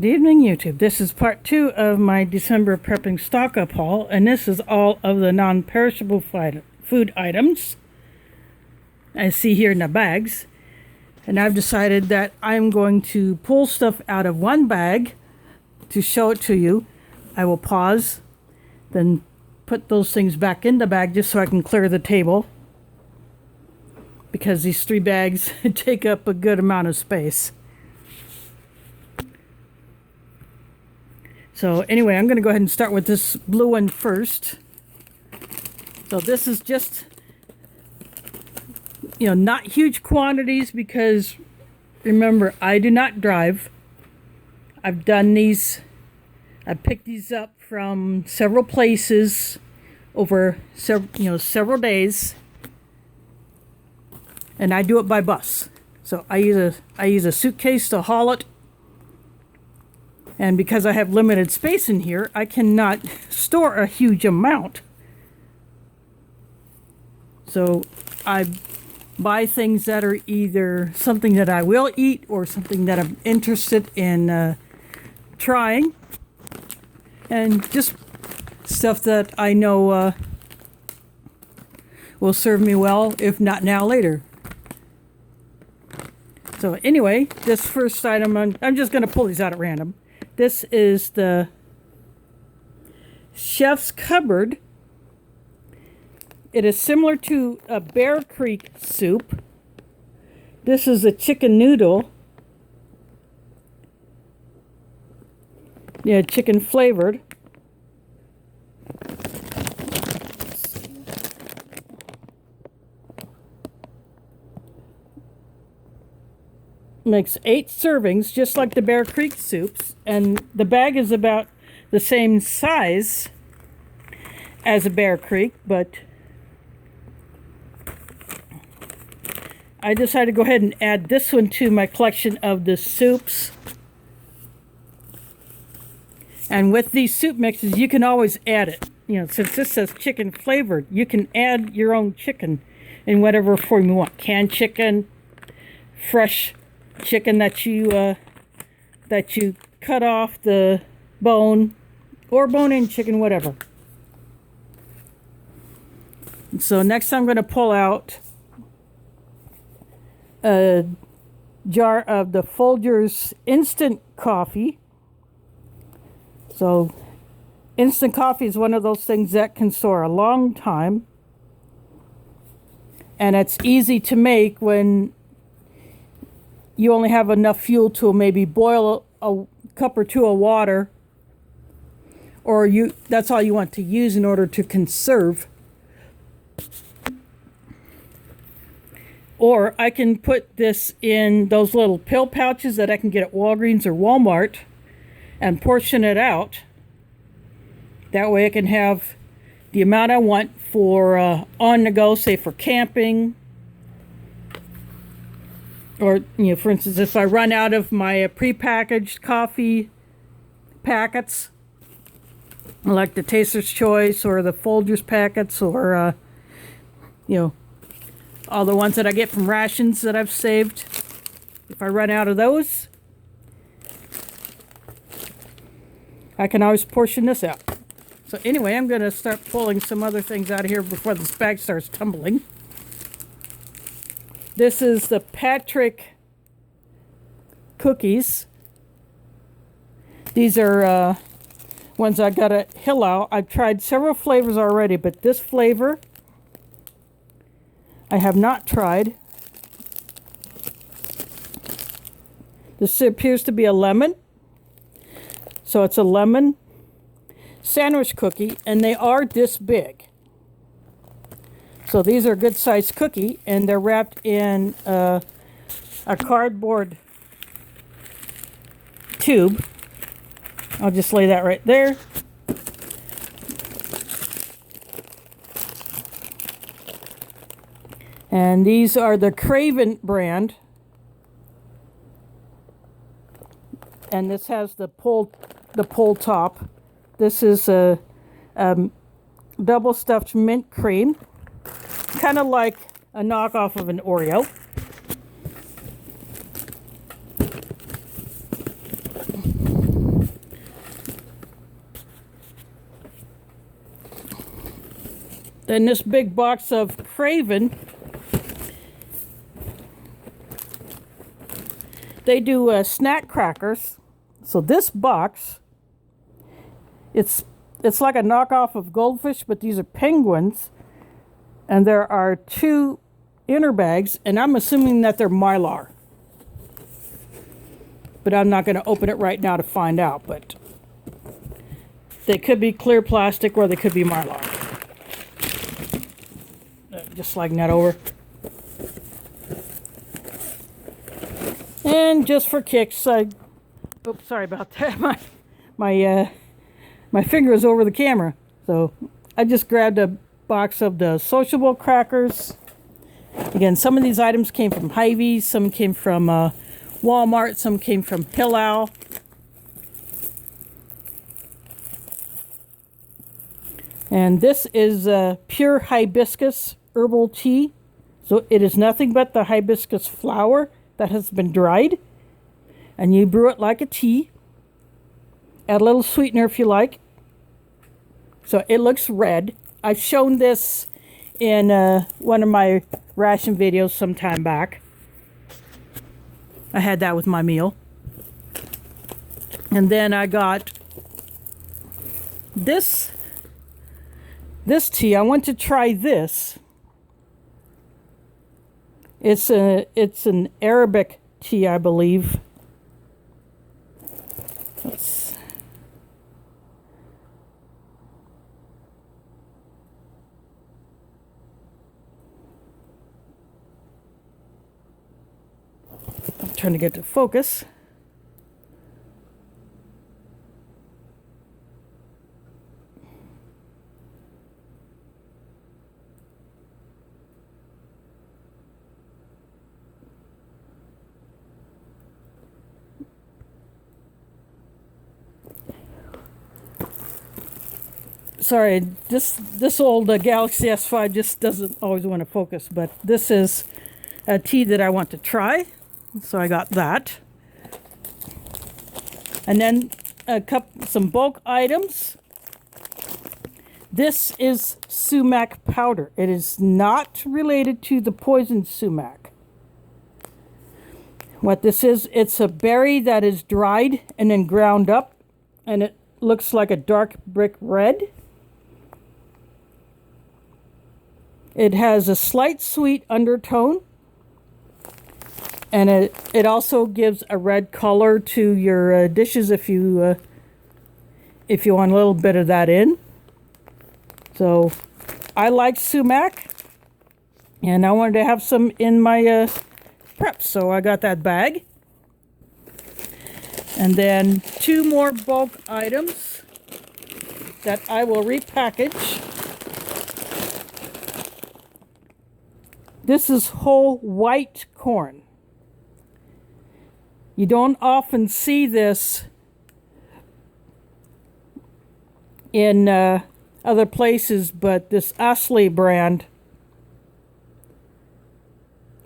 Good evening, YouTube. This is part 2 of my December prepping stock-up haul, and this is all of the non-perishable food items I see here in the bags. And I've decided that I'm going to pull stuff out of one bag to show it to you. I will pause, then put those things back in the bag just so I can clear the table, because these 3 bags take up a good amount of space. So anyway, I'm going to go ahead and start with this blue one first. So this is just, not huge quantities because, remember, I do not drive. I've done these, I've picked these up from several places over several days. And I do it by bus. So I use a suitcase to haul it. And because I have limited space in here, I cannot store a huge amount. So I buy things that are either something that I will eat or something that I'm interested in trying. And just stuff that I know will serve me well, if not now, later. So anyway, this first item, I'm just going to pull these out at random. This is the Chef's Cupboard. It is similar to a Bear Creek soup. This is a chicken noodle. Yeah, chicken flavored. Makes 8 servings, just like the Bear Creek soups, and the bag is about the same size as a Bear Creek, but I decided to go ahead and add this one to my collection of the soups. And with these soup mixes, you can always add it. Since this says chicken flavored, you can add your own chicken in whatever form you want. Canned chicken, fresh chicken that you cut off the bone, or bone-in chicken, whatever. So next I'm going to pull out a jar of the Folgers instant coffee. So instant coffee is one of those things that can store a long time, and it's easy to make when you only have enough fuel to maybe boil a cup or 2 of water, or that's all you want to use in order to conserve. Or I can put this in those little pill pouches that I can get at Walgreens or Walmart and portion it out. That way I can have the amount I want for on the go, say for camping. Or, for instance, if I run out of my prepackaged coffee packets, like the Taster's Choice or the Folgers packets, or, all the ones that I get from rations that I've saved. If I run out of those, I can always portion this out. So anyway, I'm going to start pulling some other things out of here before this bag starts tumbling. This is the Patrick cookies. These are ones I got at Hillel. I've tried several flavors already, but this flavor I have not tried. This appears to be a lemon. So it's a lemon sandwich cookie, and they are this big. So these are a good sized cookie, and they're wrapped in a cardboard tube. I'll just lay that right there. And these are the Craven brand. And this has the pull top. This is a double stuffed mint cream. Kind of like a knockoff of an Oreo. Then this big box of Craven. They do snack crackers. So this box, it's like a knockoff of Goldfish, but these are penguins. And there are 2 inner bags, and I'm assuming that they're Mylar. But I'm not going to open it right now to find out, but they could be clear plastic or they could be Mylar. Just sliding that over. And just for kicks, oops, sorry about that. My finger is over the camera. So I just grabbed a box of the sociable crackers. Again, some of these items came from Hy-Vee, some came from Walmart, some came from Hillel. And this is pure hibiscus herbal tea. So it is nothing but the hibiscus flower that has been dried. And you brew it like a tea. Add a little sweetener if you like. So it looks red. I've shown this in one of my ration videos some time back. I had that with my meal. And then I got this tea. I want to try this. It's an Arabic tea, I believe. I'm trying to get to focus. Sorry, this old Galaxy S5 just doesn't always want to focus, but this is a tea that I want to try, so I got that. And then some bulk items. This is sumac powder. It is not related to the poison sumac. What this is, it's a berry that is dried and then ground up, and it looks like a dark brick red. It has a slight sweet undertone, and it also gives a red color to your dishes if you want a little bit of that in. So I like sumac, and I wanted to have some in my prep, so I got that bag. And then 2 more bulk items that I will repackage. This is whole white corn. You don't often see this in other places, but this Ashley brand.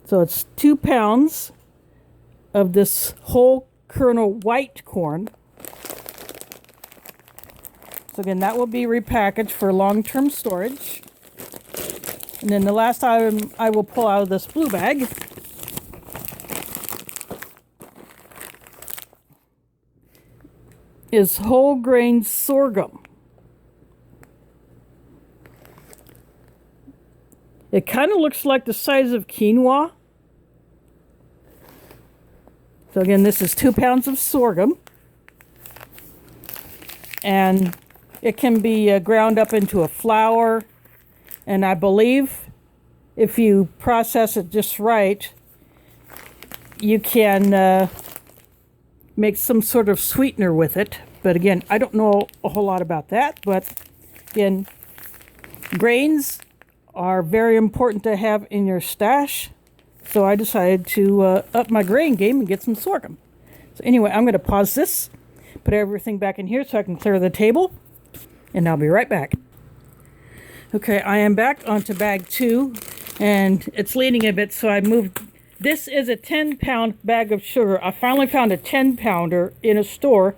So it's 2 pounds of this whole kernel white corn. So again, that will be repackaged for long-term storage. And then the last item I will pull out of this blue bag is whole grain sorghum. It kind of looks like the size of quinoa. So again, this is 2 pounds of sorghum. And it can be ground up into a flour. And I believe if you process it just right, you can make some sort of sweetener with it. But again, I don't know a whole lot about that. But again, grains are very important to have in your stash. So I decided to up my grain game and get some sorghum. So anyway, I'm going to pause this, put everything back in here so I can clear the table. And I'll be right back. Okay, I am back onto bag 2, and it's leaning a bit, so I moved. This is a 10-pound bag of sugar. I finally found a 10-pounder in a store.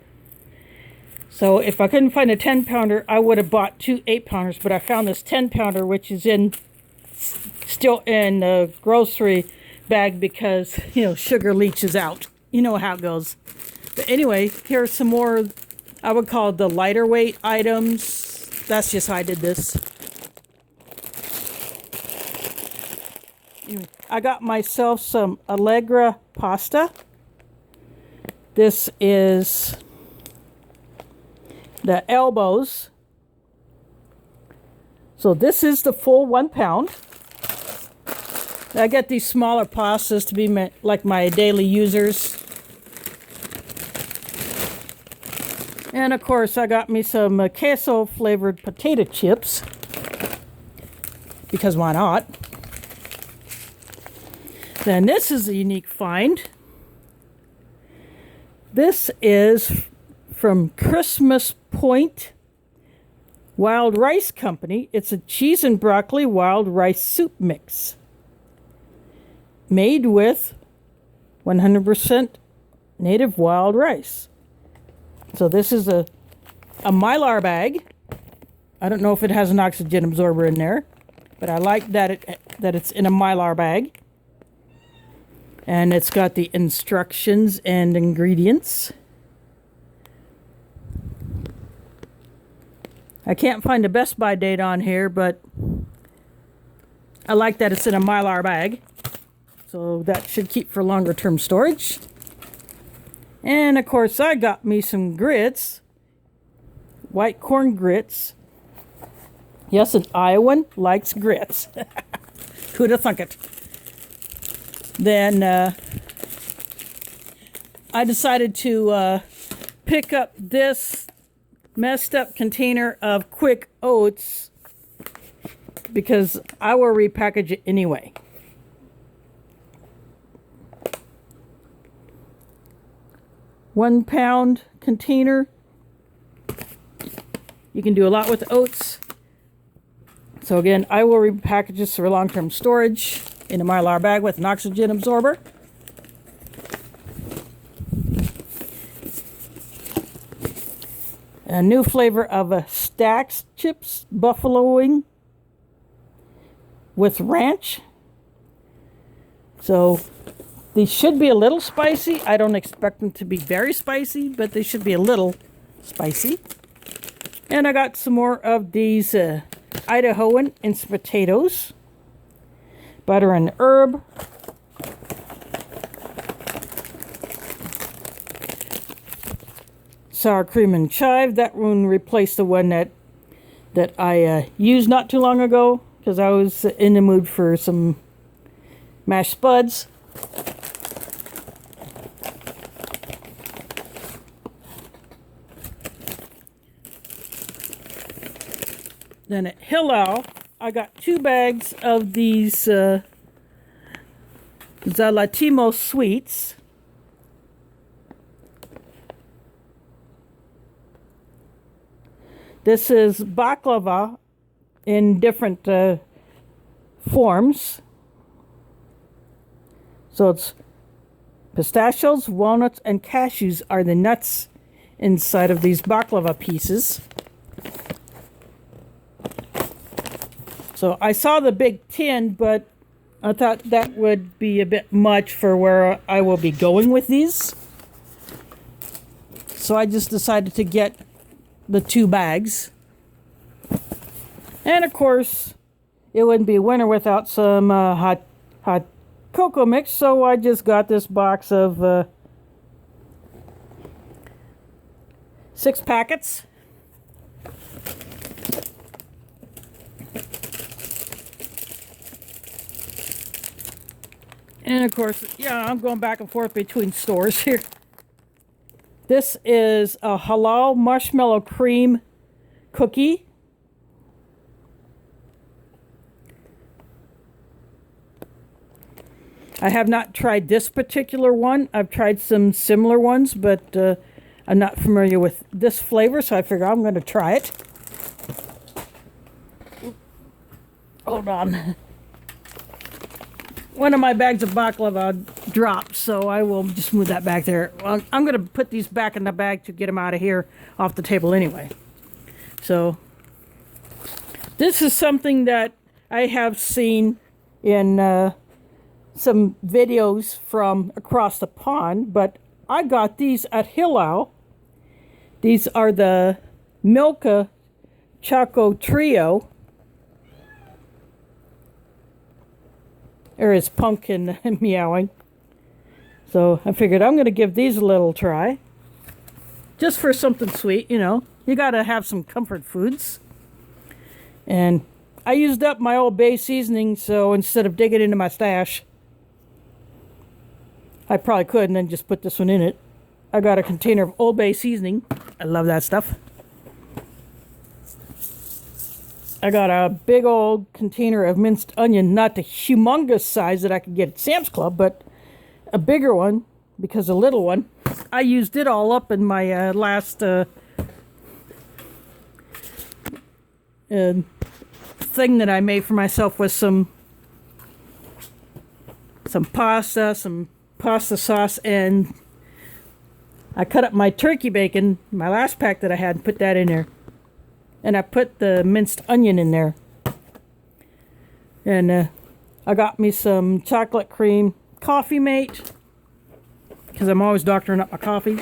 So if I couldn't find a 10-pounder, I would have bought 2 8-pounders, but I found this 10-pounder, which is still in the grocery bag because, sugar leaches out. You know how it goes. But anyway, here's some more, I would call the lighter weight items. That's just how I did this. Anyway, I got myself some Allegra pasta. This is the elbows. So this is the full 1 pound. I get these smaller pastas to be like my daily users. And of course I got me some queso flavored potato chips. Because why not? Then this is a unique find. This is from Christmas Point Wild Rice Company. It's a cheese and broccoli wild rice soup mix. Made with 100% native wild rice. So this is a Mylar bag. I don't know if it has an oxygen absorber in there, but I like that it's in a Mylar bag. And it's got the instructions and ingredients. I can't find the Best By date on here, but I like that it's in a Mylar bag. So that should keep for longer term storage. And of course I got me some grits. White corn grits. Yes, an Iowan likes grits. Who'd have thunk it? Then I decided to pick up this messed up container of quick oats because I will repackage it anyway. £1 container. You can do a lot with oats. So again, I will repackage this for long-term storage in a Mylar bag with an oxygen absorber. A new flavor of a Stax chips, buffalo wing with ranch. So these should be a little spicy. I don't expect them to be very spicy, but they should be a little spicy. And I got some more of these Idahoan instant potatoes. Butter and herb. Sour cream and chive. That one replaced the one that I used not too long ago because I was in the mood for some mashed spuds. Then at Hillel, I got 2 bags of these Zalatimo sweets. This is baklava in different forms. So it's pistachios, walnuts, and cashews are the nuts inside of these baklava pieces. So I saw the big tin, but I thought that would be a bit much for where I will be going with these. So I just decided to get the 2 bags. And of course, it wouldn't be winter without some hot cocoa mix, so I just got this box of 6 packets. And of course, yeah, I'm going back and forth between stores here. This is a halal marshmallow cream cookie. I have not tried this particular one. I've tried some similar ones, but I'm not familiar with this flavor, so I figure I'm going to try it. Hold on. one of my bags of baklava dropped, so I will just move that back there. Well, I'm going to put these back in the bag to get them out of here off the table anyway. So this is something that I have seen in some videos from across the pond, but I got these at Hillau. These are the Milka Choco Trio. There is pumpkin meowing. So I figured I'm going to give these a little try. Just for something sweet, you know. You got to have some comfort foods. And I used up my Old Bay seasoning, so instead of digging into my stash, I probably could and then just put this one in it. I got a container of Old Bay seasoning. I love that stuff. I got a big old container of minced onion, not the humongous size that I could get at Sam's Club, but a bigger one, because the little one, I used it all up in my last thing that I made for myself with some pasta, some pasta sauce, and I cut up my turkey bacon, my last pack that I had, and put that in there. And I put the minced onion in there. And I got me some chocolate cream coffee mate, because I'm always doctoring up my coffee.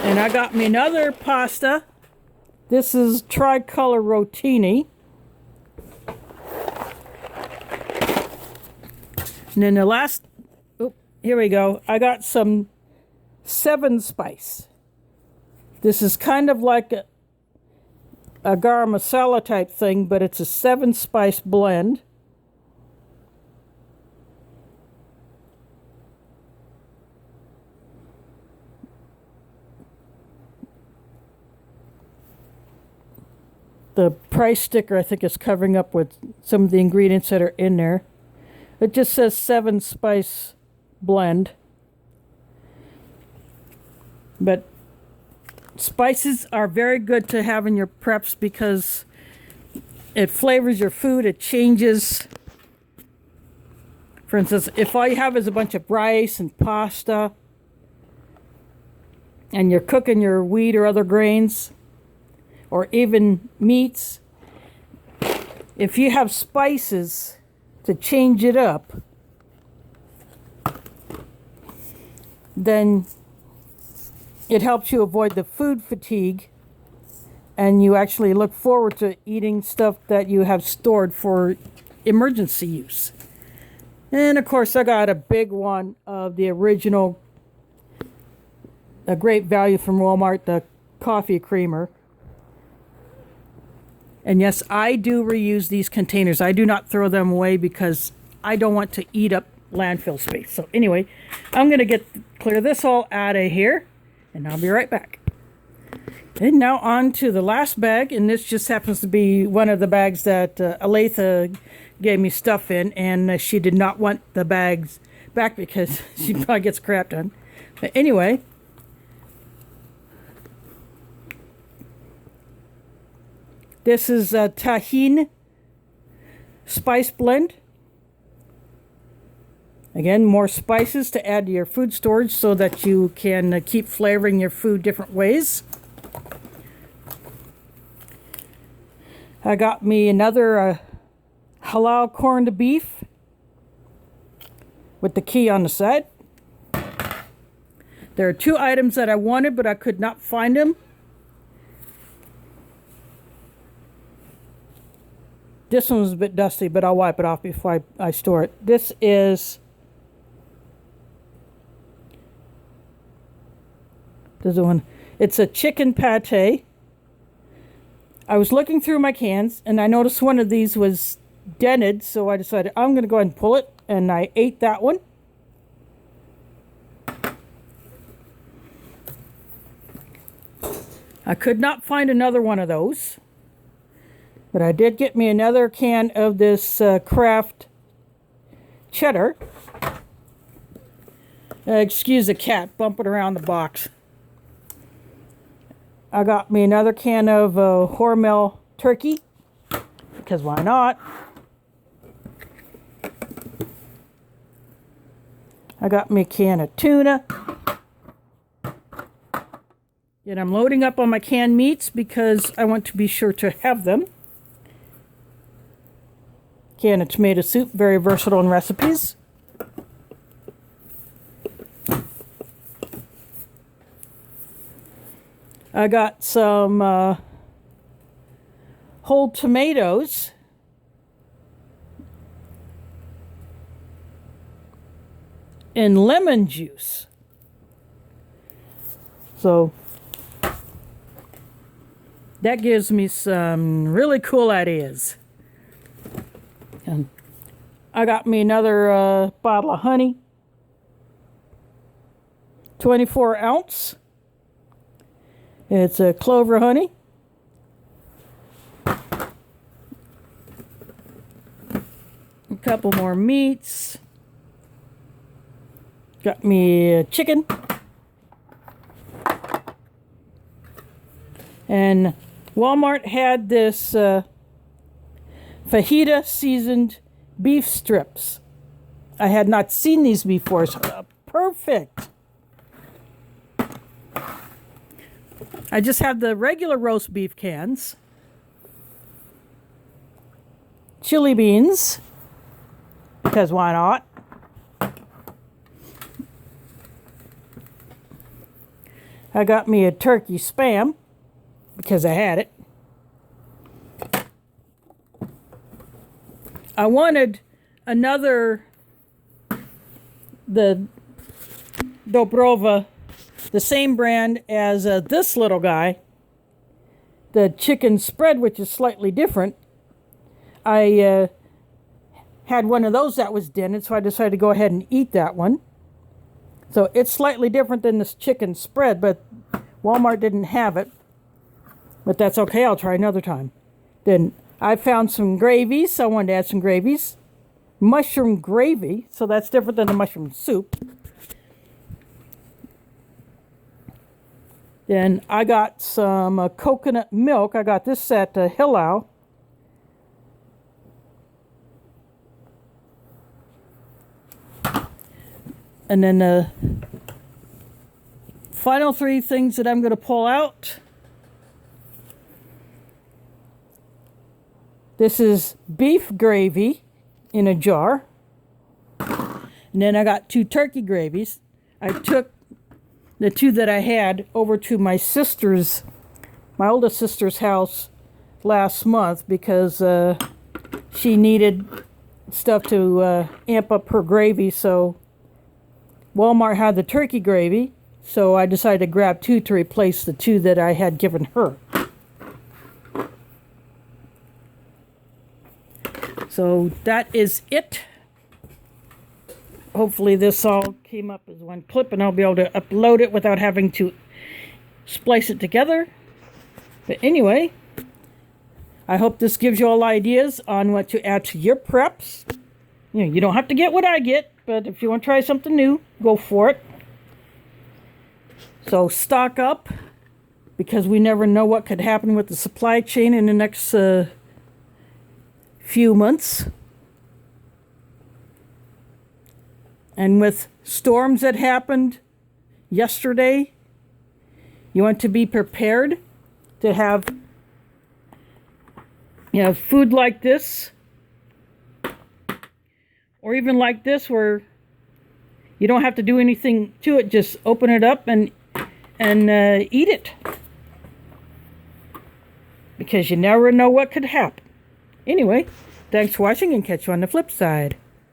And I got me another pasta. This is tricolor rotini. And then the last, here we go. I got some 7 spice. This is kind of like a garam masala type thing, but it's a 7 spice blend. The price sticker, I think, is covering up with some of the ingredients that are in there. It just says 7 spice blend. But spices are very good to have in your preps because it flavors your food. It changes. For instance, if all you have is a bunch of rice and pasta and you're cooking your wheat or other grains or even meats, if you have spices to change it up, then it helps you avoid the food fatigue, and you actually look forward to eating stuff that you have stored for emergency use. And of course, I got a big one of the original, a great value from Walmart, the coffee creamer. And yes, I do reuse these containers. I do not throw them away because I don't want to eat up landfill space. So anyway, I'm going to clear this all out of here. And I'll be right back. And now on to the last bag. And this just happens to be one of the bags that Aletha gave me stuff in. And she did not want the bags back because she probably gets crap done. But anyway. This is a Tajin spice blend. Again, more spices to add to your food storage so that you can keep flavoring your food different ways. I got me another halal corned beef with the key on the side. There are 2 items that I wanted, but I could not find them. This one was a bit dusty, but I'll wipe it off before I store it. This is... There's one. It's a chicken pate. I was looking through my cans and I noticed one of these was dented, so I decided I'm going to go ahead and pull it, and I ate that one. I could not find another one of those, but I did get me another can of this Kraft cheddar. Excuse the cat bumping around the box. I got me another can of Hormel turkey, because why not? I got me a can of tuna. And I'm loading up on my canned meats because I want to be sure to have them. Can of tomato soup, very versatile in recipes. I got some whole tomatoes. And lemon juice. So that gives me some really cool ideas. And I got me another bottle of honey. 24 ounce. It's a clover honey. A couple more meats. Got me a chicken. And Walmart had this fajita seasoned beef strips. I had not seen these before, so perfect. I just have the regular roast beef cans. Chili beans, because why not? I got me a turkey Spam, because I had it. I wanted another, the Dobrova, the same brand as this little guy, the chicken spread, which is slightly different. I had one of those that was dented, so I decided to go ahead and eat that one. So it's slightly different than this chicken spread, but Walmart didn't have it. But that's okay, I'll try another time. Then I found some gravies, so I wanted to add some gravies. Mushroom gravy, so that's different than the mushroom soup. Then I got some coconut milk. I got this at Hillau. And then the final three things that I'm going to pull out. This is beef gravy in a jar. And then I got 2 turkey gravies. I took the 2 that I had over to my oldest sister's house last month because she needed stuff to amp up her gravy. So Walmart had the turkey gravy, so I decided to grab 2 to replace the 2 that I had given her. So that is it. Hopefully this all came up as one clip and I'll be able to upload it without having to splice it together. But anyway, I hope this gives you all ideas on what to add to your preps. You know, you don't have to get what I get, but if you want to try something new, go for it. So stock up, because we never know what could happen with the supply chain in the next few months. And with storms that happened yesterday, you want to be prepared to have, food like this, or even like this where you don't have to do anything to it. Just open it up and eat it, because you never know what could happen. Anyway, thanks for watching and catch you on the flip side.